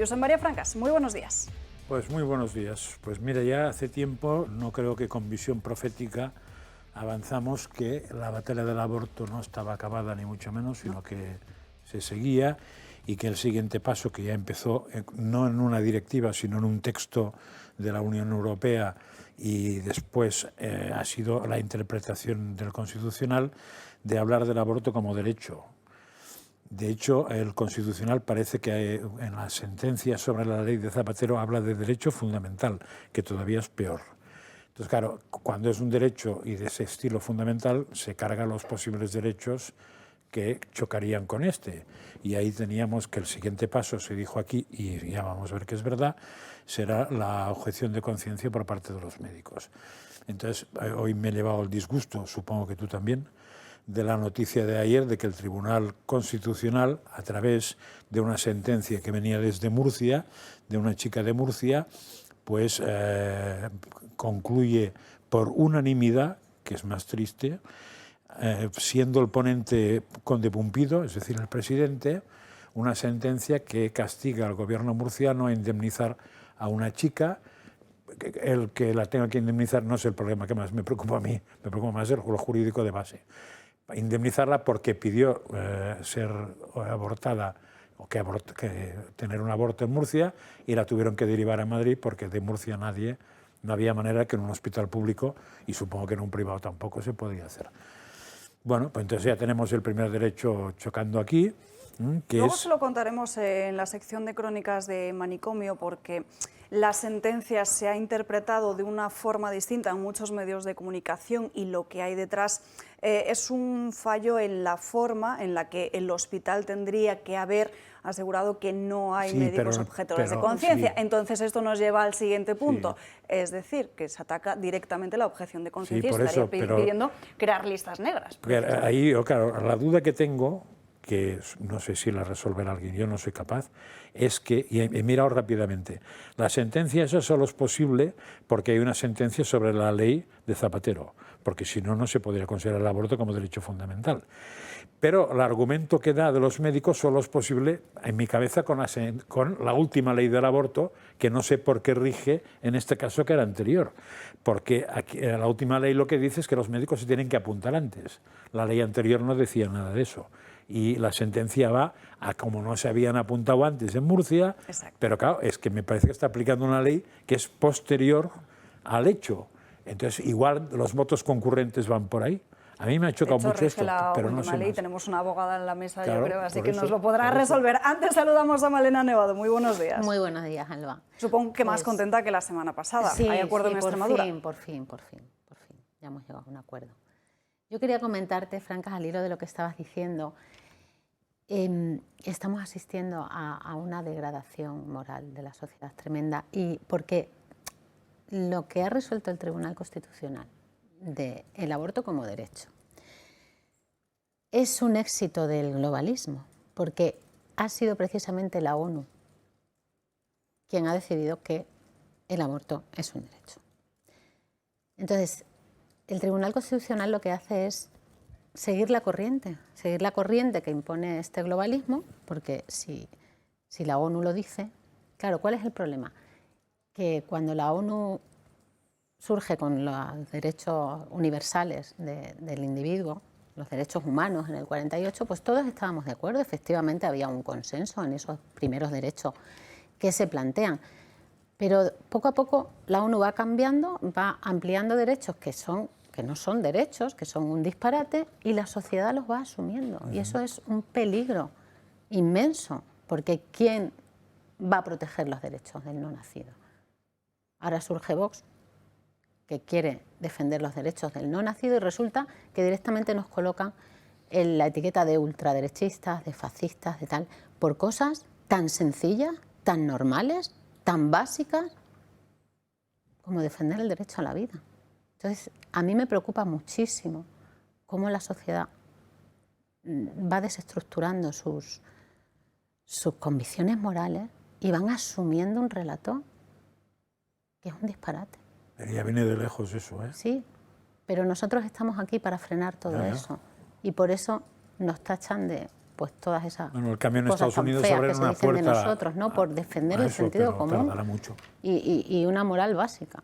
Josep María Francas, muy buenos días. Pues muy buenos días. Pues mira, ya hace tiempo, no creo que con visión profética, avanzamos que la batalla del aborto no estaba acabada ni mucho menos, sino que se seguía y que el siguiente paso, que ya empezó no en una directiva, sino en un texto de la Unión Europea y después ha sido la interpretación del Constitucional de hablar del aborto como derecho. De hecho, el Constitucional parece que en la sentencia sobre la ley de Zapatero habla de derecho fundamental, que todavía es peor. Entonces, claro, cuando es un derecho y de ese estilo fundamental, se cargan los posibles derechos que chocarían con este. Y ahí teníamos que el siguiente paso, se dijo aquí, y ya vamos a ver que es verdad, será la objeción de conciencia por parte de los médicos. Entonces, hoy me he llevado el disgusto, supongo que tú también, de la noticia de ayer de que el Tribunal Constitucional, a través de una sentencia que venía desde Murcia, de una chica de Murcia, pues concluye por unanimidad, que es más triste, siendo el ponente Conde Pumpido, es decir, el presidente, una sentencia que castiga al gobierno murciano a indemnizar a una chica. El que la tenga que indemnizar no es el problema que más me preocupa a mí, me preocupa más lo jurídico de base. Indemnizarla porque pidió ser abortada o que tener un aborto en Murcia y la tuvieron que derivar a Madrid porque de Murcia no había manera que en un hospital público, y supongo que en un privado tampoco se podía hacer. Bueno, pues entonces ya tenemos el primer derecho chocando aquí. Luego se lo contaremos en la sección de crónicas de Manicomio, porque la sentencia se ha interpretado de una forma distinta en muchos medios de comunicación y lo que hay detrás es un fallo en la forma en la que el hospital tendría que haber asegurado que no hay médicos objetores de conciencia. Sí. Entonces esto nos lleva al siguiente punto, es decir, que se ataca directamente la objeción de conciencia y estaría pidiendo crear listas negras. Ahí, claro, la duda que tengo, que no sé si la resolverá alguien, yo no soy capaz, es que, y he mirado rápidamente, la sentencia esa solo es posible porque hay una sentencia sobre la ley de Zapatero, porque si no, no se podría considerar el aborto como derecho fundamental. Pero el argumento que da de los médicos solo es posible, en mi cabeza, con la última ley del aborto, que no sé por qué rige en este caso que era anterior. Porque aquí, la última ley lo que dice es que los médicos se tienen que apuntar antes. La ley anterior no decía nada de eso. Y la sentencia va a como no se habían apuntado antes en Murcia. Exacto. Pero claro, es que me parece que está aplicando una ley que es posterior al hecho. Entonces, igual los votos concurrentes van por ahí. A mí me ha chocado mucho esto, pero no sé más. Tenemos una abogada en la mesa, claro, yo creo, así que nos lo podrá resolver. Antes saludamos a Malena Nevado. Muy buenos días. Muy buenos días, Alba. Supongo que más contenta que la semana pasada. Sí, ¿Hay acuerdo en Extremadura? Por fin. Ya hemos llegado a un acuerdo. Yo quería comentarte, Francas, al hilo de lo que estabas diciendo, estamos asistiendo a una degradación moral de la sociedad tremenda, y porque lo que ha resuelto el Tribunal Constitucional del aborto como derecho es un éxito del globalismo, porque ha sido precisamente la ONU quien ha decidido que el aborto es un derecho. Entonces, el Tribunal Constitucional lo que hace es seguir la corriente que impone este globalismo, porque si la ONU lo dice, claro, ¿cuál es el problema? Que cuando la ONU surge con los derechos universales del individuo, los derechos humanos en el 48, pues todos estábamos de acuerdo, efectivamente había un consenso en esos primeros derechos que se plantean. Pero poco a poco la ONU va cambiando, va ampliando derechos que no son derechos, que son un disparate, y la sociedad los va asumiendo. Y eso es un peligro inmenso, porque ¿quién va a proteger los derechos del no nacido? Ahora surge Vox, que quiere defender los derechos del no nacido, y resulta que directamente nos colocan en la etiqueta de ultraderechistas, de fascistas, de tal, por cosas tan sencillas, tan normales, tan básicas, como defender el derecho a la vida. Entonces, a mí me preocupa muchísimo cómo la sociedad va desestructurando sus convicciones morales y van asumiendo un relato que es un disparate. Pero ya viene de lejos eso, ¿eh? Sí, pero nosotros estamos aquí para frenar todo eso. Y por eso nos tachan de pues todas esas Bueno, el cambio en cosas Estados tan Unidos feas abre que se una dicen de puerta nosotros, ¿no? Por defender a el eso, sentido pero común tardará mucho. y una moral básica.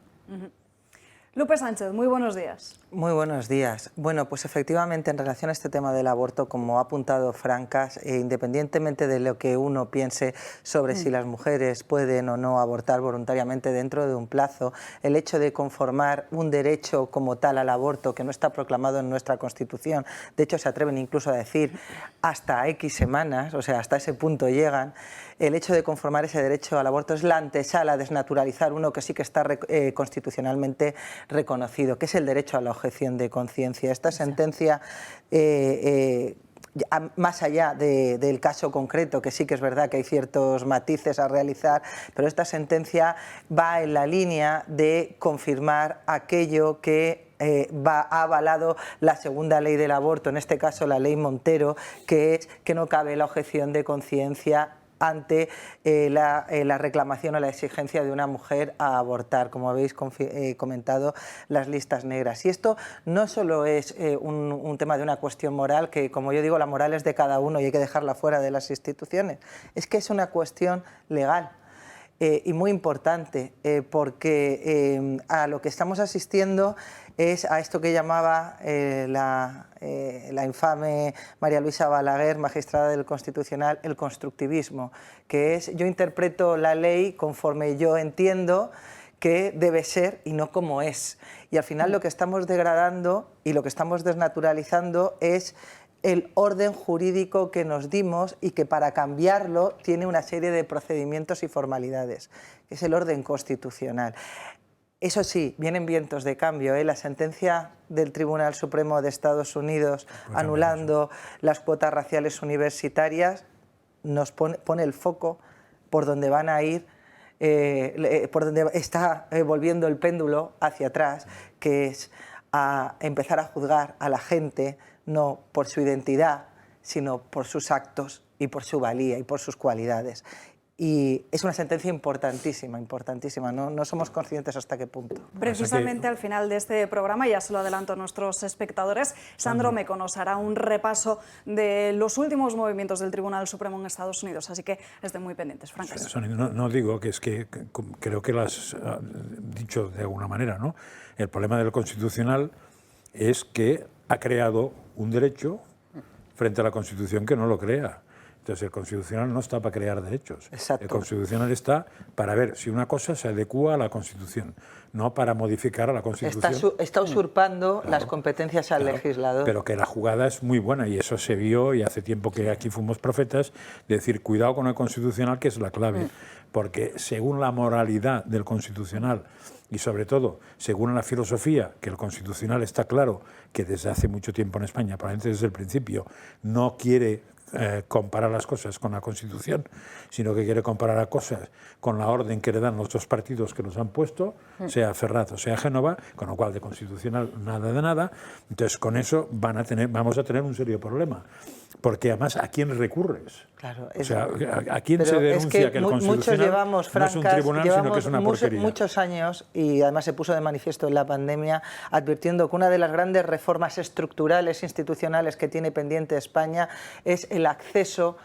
Lupe Sánchez, muy buenos días. Muy buenos días. Bueno, pues efectivamente en relación a este tema del aborto, como ha apuntado Francas, independientemente de lo que uno piense sobre si las mujeres pueden o no abortar voluntariamente dentro de un plazo, el hecho de conformar un derecho como tal al aborto que no está proclamado en nuestra Constitución, de hecho se atreven incluso a decir hasta X semanas, o sea, hasta ese punto llegan, el hecho de conformar ese derecho al aborto es la antesala a desnaturalizar uno que sí que está constitucionalmente reconocido, que es el derecho a la objeción de conciencia. Esta sentencia, más allá del caso concreto, que sí que es verdad que hay ciertos matices a realizar, pero esta sentencia va en la línea de confirmar aquello que ha avalado la segunda ley del aborto, en este caso la ley Montero, que es que no cabe la objeción de conciencia ante la reclamación o la exigencia de una mujer a abortar, como habéis comentado, las listas negras. Y esto no solo es un tema de una cuestión moral, que como yo digo, la moral es de cada uno y hay que dejarla fuera de las instituciones, es que es una cuestión legal. Y muy importante, porque a lo que estamos asistiendo es a esto que llamaba la infame María Luisa Balaguer, magistrada del Constitucional, el constructivismo, que es yo interpreto la ley conforme yo entiendo que debe ser y no como es. Y al final lo que estamos degradando y lo que estamos desnaturalizando es el orden jurídico que nos dimos y que para cambiarlo tiene una serie de procedimientos y formalidades, que es el orden constitucional. Eso sí, vienen vientos de cambio, ¿eh? La sentencia del Tribunal Supremo de Estados Unidos anulando las cuotas raciales universitarias nos pone el foco por donde van a ir, por donde está volviendo el péndulo hacia atrás, que es a empezar a juzgar a la gente no por su identidad, sino por sus actos y por su valía y por sus cualidades. Y es una sentencia importantísima, importantísima. No somos conscientes hasta qué punto. Precisamente al final de este programa, ya se lo adelanto a nuestros espectadores, Sandro Meco nos hará un repaso de los últimos movimientos del Tribunal Supremo en Estados Unidos, así que estén muy pendientes, Francas. No digo que es que creo que lo has dicho de alguna manera, ¿no? El problema del Constitucional es que ha creado un derecho frente a la Constitución que no lo crea. Entonces el Constitucional no está para crear derechos. Exacto. El Constitucional está para ver si una cosa se adecúa a la Constitución, no para modificar a la Constitución. Está usurpando las competencias al legislador. Pero que la jugada es muy buena y eso se vio, y hace tiempo que aquí fuimos profetas, de decir cuidado con el Constitucional, que es la clave, porque según la moralidad del Constitucional y sobre todo según la filosofía, que el Constitucional está claro que desde hace mucho tiempo en España, probablemente desde el principio, no quiere comparar las cosas con la Constitución, sino que quiere comparar las cosas con la orden que le dan los dos partidos que los han puesto, sea Ferraz o sea Génova, con lo cual de constitucional nada de nada. Entonces con eso vamos a tener un serio problema, porque además ¿a quién recurres? Claro, o sea, ¿a quién se denuncia que el Constitucional no es un tribunal, sino que es una porquería? Muchos años, y además se puso de manifiesto en la pandemia, advirtiendo que una de las grandes reformas estructurales institucionales que tiene pendiente España es el acceso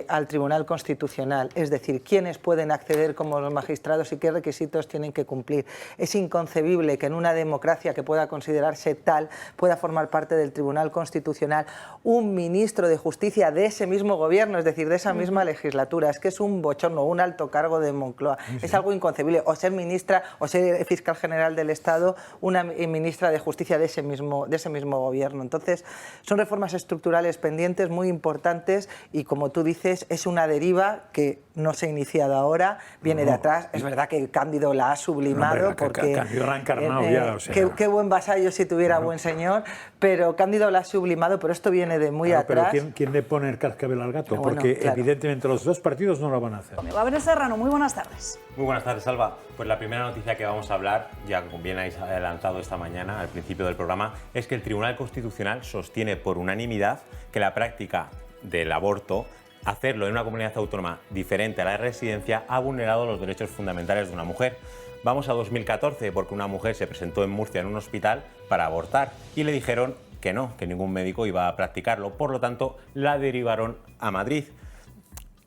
al Tribunal Constitucional, es decir, quiénes pueden acceder como los magistrados y qué requisitos tienen que cumplir. Es inconcebible que en una democracia que pueda considerarse tal pueda formar parte del Tribunal Constitucional un ministro de Justicia de ese mismo gobierno, es decir, de esa misma legislatura. Es que es un bochorno, un alto cargo de Moncloa. Sí. Es algo inconcebible. O ser ministra o ser fiscal general del Estado, una ministra de Justicia de ese mismo gobierno. Entonces, son reformas estructurales pendientes muy importantes y, como tú dices, es una deriva que no se ha iniciado ahora, viene de atrás. Es verdad que Cándido la ha sublimado, porque Cándido la ha encarnado ya. O sea. Qué buen vasallo si tuviera buen señor, pero Cándido la ha sublimado, pero esto viene de muy atrás. Pero ¿quién le pone el cascabel al gato? Porque evidentemente los dos partidos no lo van a hacer. Gabriel Serrano, muy buenas tardes. Muy buenas tardes, Alba. Pues la primera noticia que vamos a hablar, ya como bien habéis adelantado esta mañana al principio del programa, es que el Tribunal Constitucional sostiene por unanimidad que la práctica del aborto, hacerlo en una comunidad autónoma diferente a la de residencia, ha vulnerado los derechos fundamentales de una mujer. Vamos a 2014, porque una mujer se presentó en Murcia en un hospital para abortar y le dijeron que no, que ningún médico iba a practicarlo. Por lo tanto, la derivaron a Madrid.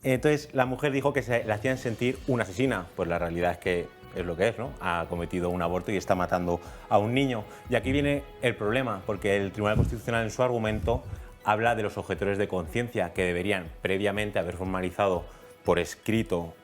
Entonces, la mujer dijo que se la hacían sentir una asesina. Pues la realidad es que es lo que es, ¿no? Ha cometido un aborto y está matando a un niño. Y aquí viene el problema, porque el Tribunal Constitucional en su argumento habla de los objetores de conciencia que deberían previamente haber formalizado por escrito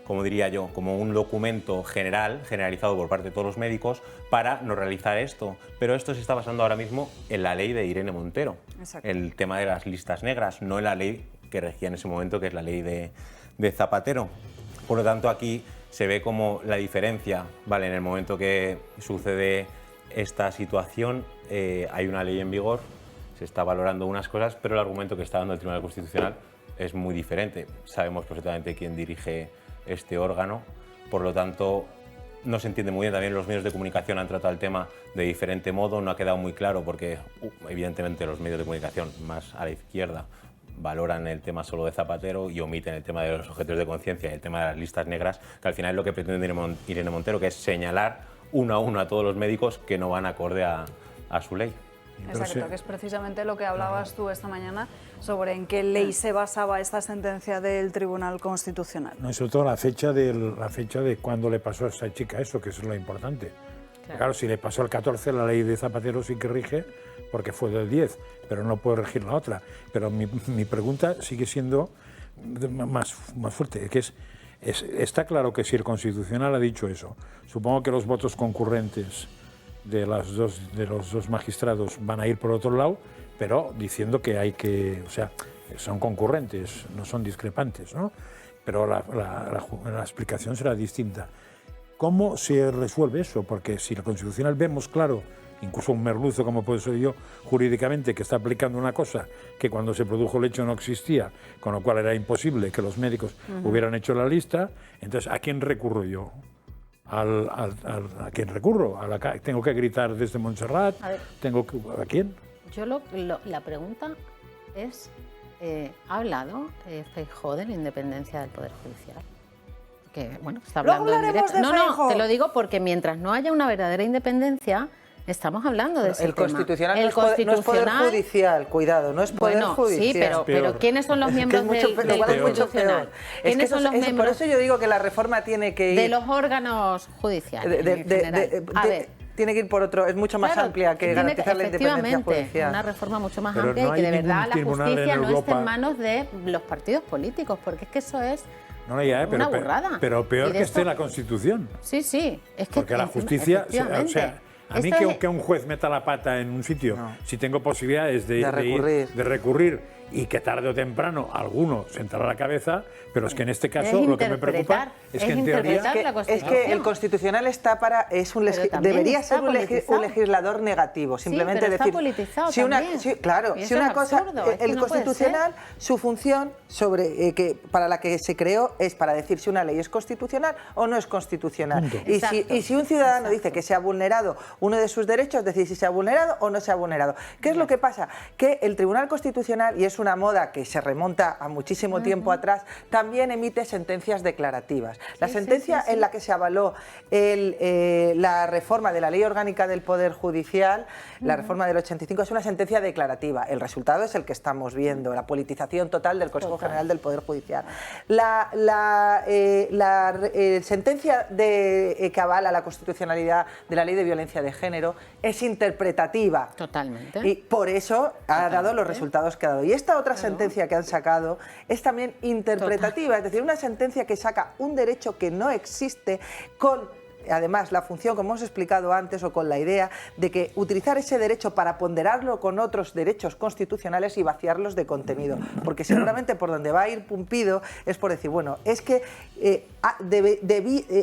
como diría yo, como un documento generalizado por parte de todos los médicos para no realizar esto. Pero esto se está basando ahora mismo en la ley de Irene Montero, Exacto. el tema de las listas negras, no en la ley que regía en ese momento, que es la ley de Zapatero. Por lo tanto, aquí se ve como la diferencia, ¿vale? En el momento que sucede esta situación, hay una ley en vigor, se está valorando unas cosas, pero el argumento que está dando el Tribunal Constitucional es muy diferente. Sabemos perfectamente quién dirige este órgano, por lo tanto, no se entiende muy bien. También los medios de comunicación han tratado el tema de diferente modo, no ha quedado muy claro porque, evidentemente, los medios de comunicación más a la izquierda valoran el tema solo de Zapatero y omiten el tema de los objetores de conciencia y el tema de las listas negras, que al final es lo que pretende Irene Montero, que es señalar uno a uno a todos los médicos que no van acorde a su ley. Exacto, que es precisamente lo que hablabas tú esta mañana sobre en qué ley se basaba esta sentencia del Tribunal Constitucional. No, y sobre todo la fecha de cuando le pasó a esta chica eso, que eso es lo importante. Claro, si le pasó el 14, la ley de Zapatero sí que rige, porque fue del 10, pero no puede regir la otra. Pero mi pregunta sigue siendo más fuerte, que está claro que si el Constitucional ha dicho eso, supongo que los votos concurrentes de los dos magistrados van a ir por otro lado, pero diciendo que hay que, o sea, son concurrentes, no son discrepantes, ¿no? Pero la explicación será distinta. ¿Cómo se resuelve eso? Porque si el Constitucional vemos claro, incluso un merluzo como puedo ser yo jurídicamente, que está aplicando una cosa que cuando se produjo el hecho no existía, con lo cual era imposible que los médicos hubieran hecho la lista, entonces ¿a quién recurro yo? ¿A quién recurro? ¿Tengo que gritar desde Montserrat? ¿A quién? Yo la pregunta es, ¿ha hablado Feijóo de la independencia del Poder Judicial? Que, bueno, está hablando en directo. No, te lo digo porque mientras no haya una verdadera independencia, estamos hablando de ese el tema. Constitucional no es Poder Judicial, cuidado, no es Poder Judicial. Sí, pero ¿quiénes son los miembros del Constitucional? ¿Quiénes son los miembros? Por eso yo digo que la reforma tiene que ir... De los órganos judiciales, en general. A ver, tiene que ir por otro, es mucho más amplia que garantizar la independencia judicial. Una reforma mucho más Pero amplia no y que hay de verdad la ningún tribunal justicia en no esté Europa. en manos de los partidos políticos, porque es que eso es una burrada. Pero peor Y de que esté esto- la Constitución. Sí, es que Porque la justicia, o efectivamente. sea, a mí Esto que un juez meta la pata en un sitio, si tengo posibilidades de recurrir y que tarde o temprano alguno sentará la cabeza, pero es que en este caso lo que me preocupa es que en teoría... Es que el Constitucional está para... debería ser un legislador negativo, simplemente pero está decir... politizado si una cosa... absurdo, es que el no puede Constitucional, su función para la que se creó es para decir si una ley es constitucional o no es constitucional. Punto. Y si un ciudadano dice que se ha vulnerado uno de sus derechos, decir si se ha vulnerado o no se ha vulnerado. ¿Qué es lo que pasa? Que el Tribunal Constitucional, y es una moda que se remonta a muchísimo tiempo atrás, también emite sentencias declarativas. La sentencia en la que se avaló la reforma de la Ley Orgánica del Poder Judicial, la reforma del 85, es una sentencia declarativa. El resultado es el que estamos viendo, la politización total del Consejo General del Poder Judicial. La sentencia que avala la constitucionalidad de la Ley de Violencia de Género es interpretativa. Totalmente. Y por eso ha dado los resultados que ha dado. Y esta otra sentencia que han sacado es también interpretativa, es decir, una sentencia que saca un derecho que no existe con... Además, la función, como hemos explicado antes, o con la idea de que utilizar ese derecho para ponderarlo con otros derechos constitucionales y vaciarlos de contenido. Porque seguramente por donde va a ir Pumpido es por decir, bueno, es que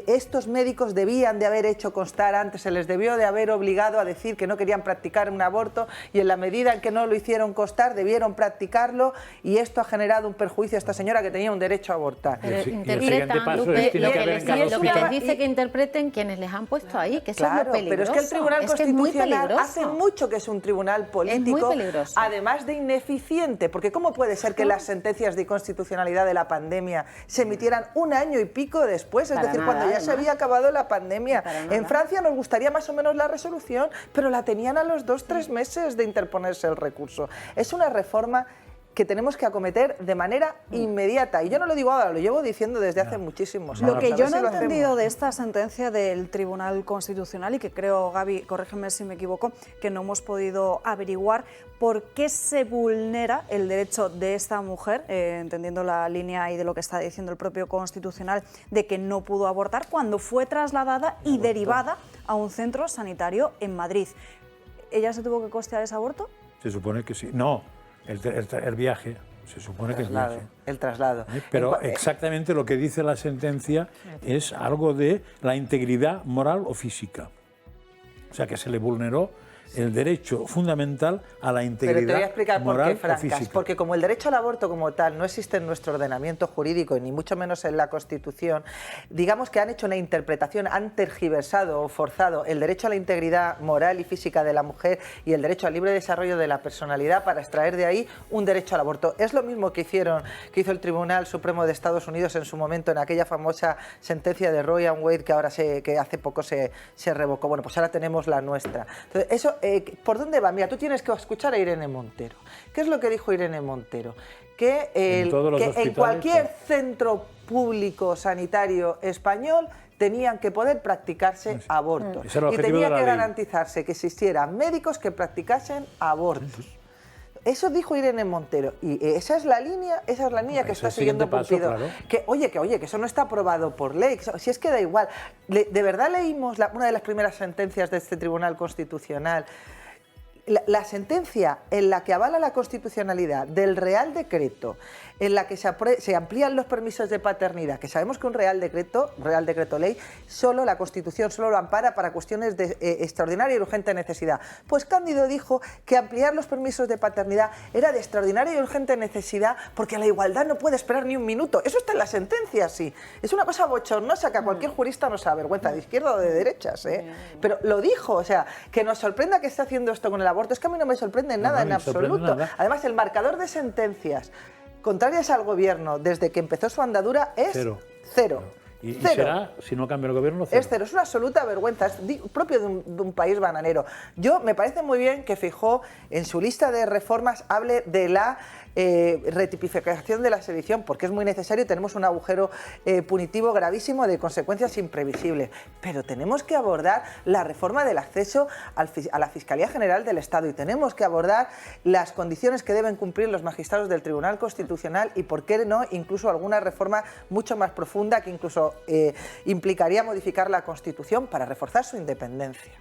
estos médicos debían de haber hecho constar antes, se les debió de haber obligado a decir que no querían practicar un aborto y en la medida en que no lo hicieron constar, debieron practicarlo y esto ha generado un perjuicio a esta señora que tenía un derecho a avortar. Pero Y el siguiente paso Lupe, es tiene lo que que haber les en cada hospital. dice que interpreten quienes les han puesto ahí, que eso Claro, es lo peligroso. pero es que el Tribunal Es que es muy Constitucional peligroso. hace mucho que es un tribunal político, muy peligroso. además de ineficiente, porque ¿cómo puede ser que las sentencias de inconstitucionalidad de la pandemia se emitieran un año y pico pico después, es Para decir, nada, cuando ya se además. había acabado la pandemia. Para nada. En Francia nos gustaría más o menos la resolución, pero la tenían a los 2-3 meses de interponerse el recurso. Es una reforma que tenemos que acometer de manera inmediata. Y yo no lo digo ahora, lo llevo diciendo desde hace muchísimos años. Lo que A ver yo si no he lo hacemos. entendido de esta sentencia del Tribunal Constitucional, y que creo, Gaby, corrígeme si me equivoco, que no hemos podido averiguar por qué se vulnera el derecho de esta mujer, entendiendo la línea y de lo que está diciendo el propio Constitucional, de que no pudo abortar cuando fue trasladada y derivada a un centro sanitario en Madrid. ¿Ella se tuvo que costear ese aborto? Se supone que sí. No, el viaje, se supone que es viaje. El traslado. Pero exactamente lo que dice la sentencia es algo de la integridad moral o física. O sea, que se le vulneró el derecho fundamental a la Pero integridad te voy a explicar por moral qué, o Francas. física. Porque como el derecho al aborto como tal no existe en nuestro ordenamiento jurídico, ni mucho menos en la Constitución, digamos que han hecho una interpretación, han tergiversado o forzado el derecho a la integridad moral y física de la mujer y el derecho al libre desarrollo de la personalidad para extraer de ahí un derecho al aborto. Es lo mismo que hizo el Tribunal Supremo de Estados Unidos en su momento en aquella famosa sentencia de Roe and Wade que hace poco se revocó. Bueno, pues ahora tenemos la nuestra. Entonces, eso, ¿por dónde va? Mira, tú tienes que escuchar a Irene Montero. ¿Qué es lo que dijo Irene Montero? Que en cualquier centro público sanitario español tenían que poder practicarse abortos. Y tenía que garantizarse que existieran médicos que practicasen abortos. Eso dijo Irene Montero, y esa es la línea que está siguiendo Pumpido. Claro. Que eso no está aprobado por ley, si es que da igual. ¿De verdad leímos una de las primeras sentencias de este Tribunal Constitucional? La sentencia en la que avala la constitucionalidad del Real Decreto, en la que se amplían los permisos de paternidad, que sabemos que un Real Decreto Ley, solo la Constitución solo lo ampara para cuestiones de extraordinaria y urgente necesidad. Pues Cándido dijo que ampliar los permisos de paternidad era de extraordinaria y urgente necesidad porque la igualdad no puede esperar ni un minuto. Eso está en la sentencia, sí. Es una cosa bochornosa que a cualquier jurista nos avergüenza, de izquierda o de derechas, ¿eh? Pero lo dijo, o sea, que nos sorprenda que esté haciendo esto con el aborto, es que a mí no me sorprende nada en absoluto. Además, el marcador de sentencias contrarias al gobierno desde que empezó su andadura es cero. Y cero. será, si no cambia el gobierno, cero. Es cero, es una absoluta vergüenza, es propio de un país bananero. Me parece muy bien que Feijóo en su lista de reformas hable de la retipificación de la sedición, porque es muy necesario, tenemos un agujero punitivo gravísimo de consecuencias imprevisibles, pero tenemos que abordar la reforma del acceso a la Fiscalía General del Estado y tenemos que abordar las condiciones que deben cumplir los magistrados del Tribunal Constitucional y, por qué no, incluso alguna reforma mucho más profunda que incluso implicaría modificar la Constitución para reforzar su independencia.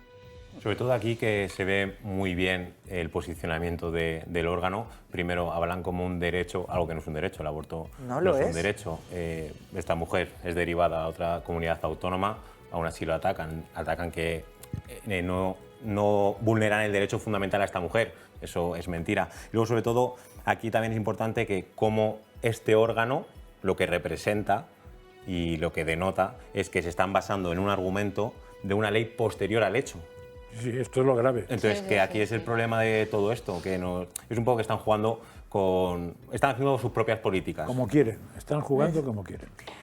Sobre todo aquí que se ve muy bien el posicionamiento del órgano. Primero hablan como un derecho, algo que no es un derecho, el aborto no es un derecho. Esta mujer es derivada a otra comunidad autónoma, aún así lo atacan que no vulneran el derecho fundamental a esta mujer. Eso es mentira. Y luego, sobre todo, aquí también es importante que como este órgano lo que representa y lo que denota es que se están basando en un argumento de una ley posterior al hecho. Sí, esto es lo grave. Entonces, que aquí es el problema de todo esto, que no, es un poco que están jugando están haciendo sus propias políticas. Como quieren, están jugando como quieren.